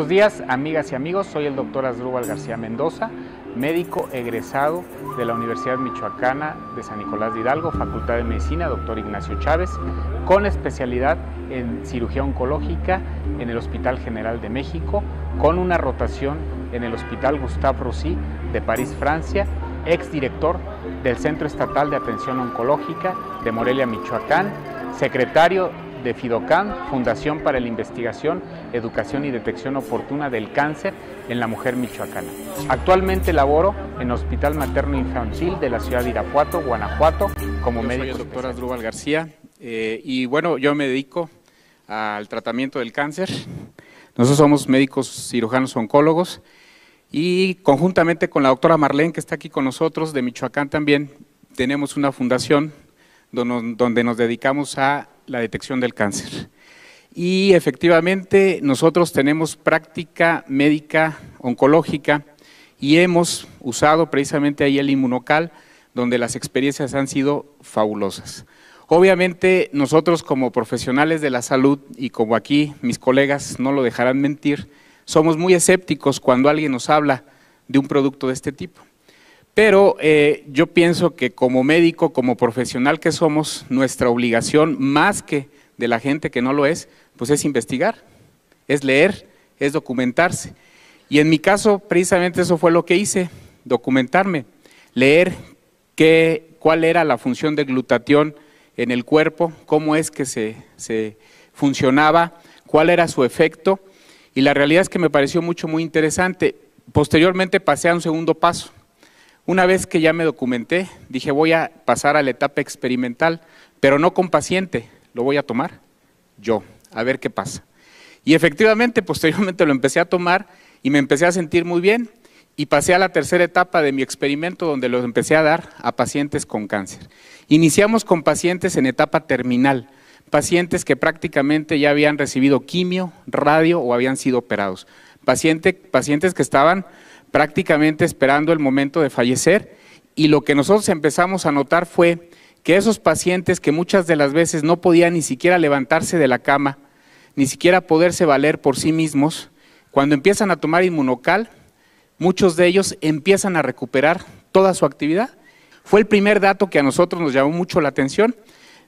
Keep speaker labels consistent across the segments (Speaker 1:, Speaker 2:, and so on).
Speaker 1: Buenos días, amigas y amigos, soy el doctor Asdrúbal García Mendoza, médico egresado de la Universidad Michoacana de San Nicolás de Hidalgo, Facultad de Medicina, doctor Ignacio Chávez, con especialidad en cirugía oncológica en el Hospital General de México, con una rotación en el Hospital Gustave Roussy de París, Francia, exdirector del Centro Estatal de Atención Oncológica de Morelia, Michoacán, secretario de FIDOCAN, Fundación para la Investigación, Educación y Detección Oportuna del Cáncer en la Mujer Michoacana. Actualmente laboro en el Hospital Materno Infantil de la ciudad de Irapuato, Guanajuato, como médico. Soy el doctor Asdrúbal García y bueno, yo me dedico al tratamiento del cáncer. Nosotros somos médicos cirujanos oncólogos y conjuntamente con la doctora Marlene, que está aquí con nosotros, de Michoacán también, tenemos una fundación donde nos dedicamos a la detección del cáncer. Y efectivamente nosotros tenemos práctica médica oncológica y hemos usado precisamente ahí el Inmunocal, donde las experiencias han sido fabulosas. Obviamente nosotros como profesionales de la salud y como aquí mis colegas no lo dejarán mentir, somos muy escépticos cuando alguien nos habla de un producto de este tipo. Pero yo pienso que como médico, como profesional que somos, nuestra obligación, más que de la gente que no lo es, pues es investigar, es leer, es documentarse. Y en mi caso, precisamente eso fue lo que hice, documentarme, leer cuál era la función del glutatión en el cuerpo, cómo es que se funcionaba, cuál era su efecto, y la realidad es que me pareció muy interesante. Posteriormente pasé a un segundo paso. Una vez que ya me documenté, dije voy a pasar a la etapa experimental, pero no con paciente, lo voy a tomar yo, a ver qué pasa. Y efectivamente, posteriormente lo empecé a tomar y me empecé a sentir muy bien y pasé a la tercera etapa de mi experimento donde lo empecé a dar a pacientes con cáncer. Iniciamos con pacientes en etapa terminal, pacientes que prácticamente ya habían recibido quimio, radio o habían sido operados, pacientes que estaban prácticamente esperando el momento de fallecer, y lo que nosotros empezamos a notar fue que esos pacientes que muchas de las veces no podían ni siquiera levantarse de la cama, ni siquiera poderse valer por sí mismos, cuando empiezan a tomar Inmunocal, muchos de ellos empiezan a recuperar toda su actividad. Fue el primer dato que a nosotros nos llamó mucho la atención.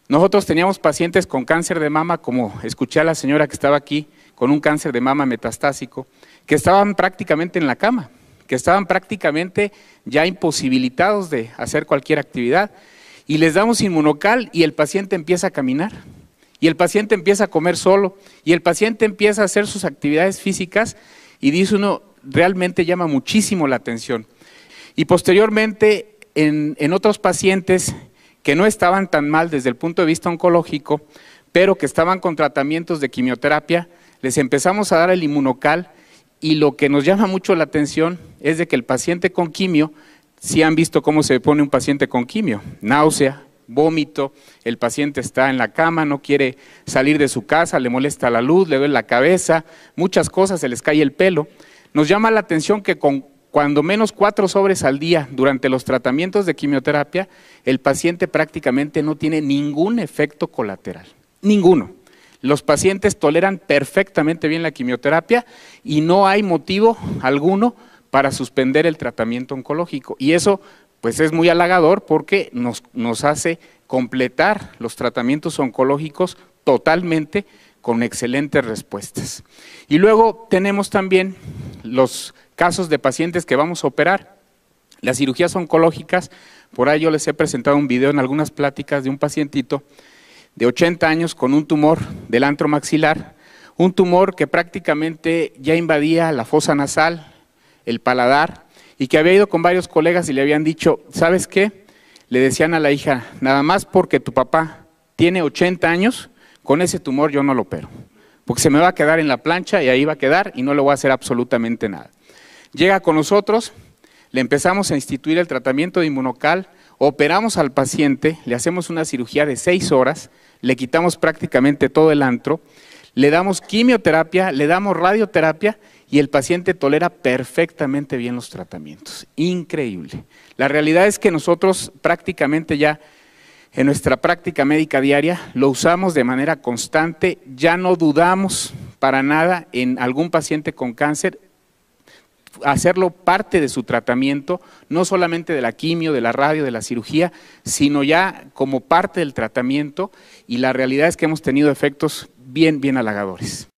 Speaker 1: Nosotros teníamos pacientes con cáncer de mama, como escuché a la señora que estaba aquí, con un cáncer de mama metastásico, que estaban prácticamente en la cama, que estaban prácticamente ya imposibilitados de hacer cualquier actividad, y les damos Inmunocal y el paciente empieza a caminar, y el paciente empieza a comer solo, y el paciente empieza a hacer sus actividades físicas, y dice uno, realmente llama muchísimo la atención. Y posteriormente, en otros pacientes que no estaban tan mal desde el punto de vista oncológico, pero que estaban con tratamientos de quimioterapia, les empezamos a dar el Inmunocal. Y lo que nos llama mucho la atención es de que el paciente con quimio, si han visto cómo se pone un paciente con quimio, náusea, vómito, el paciente está en la cama, no quiere salir de su casa, le molesta la luz, le duele la cabeza, muchas cosas, se les cae el pelo. Nos llama la atención que con cuando menos 4 sobres al día durante los tratamientos de quimioterapia, el paciente prácticamente no tiene ningún efecto colateral, ninguno. Los pacientes toleran perfectamente bien la quimioterapia y no hay motivo alguno para suspender el tratamiento oncológico. Y eso pues es muy halagador porque nos hace completar los tratamientos oncológicos totalmente con excelentes respuestas. Y luego tenemos también los casos de pacientes que vamos a operar. Las cirugías oncológicas, por ahí yo les he presentado un video en algunas pláticas de un pacientito de 80 años con un tumor del antro maxilar, un tumor que prácticamente ya invadía la fosa nasal, el paladar, y que había ido con varios colegas y le habían dicho, ¿sabes qué? Le decían a la hija, nada más porque tu papá tiene 80 años, con ese tumor yo no lo opero, porque se me va a quedar en la plancha y ahí va a quedar y no le voy a hacer absolutamente nada. Llega con nosotros, le empezamos a instituir el tratamiento de Inmunocal, operamos al paciente, le hacemos una cirugía de 6 horas, le quitamos prácticamente todo el antro, le damos quimioterapia, le damos radioterapia y el paciente tolera perfectamente bien los tratamientos. Increíble. La realidad es que nosotros prácticamente ya en nuestra práctica médica diaria lo usamos de manera constante, ya no dudamos para nada en algún paciente con cáncer hacerlo parte de su tratamiento, no solamente de la quimio, de la radio, de la cirugía, sino ya como parte del tratamiento, y la realidad es que hemos tenido efectos bien halagadores.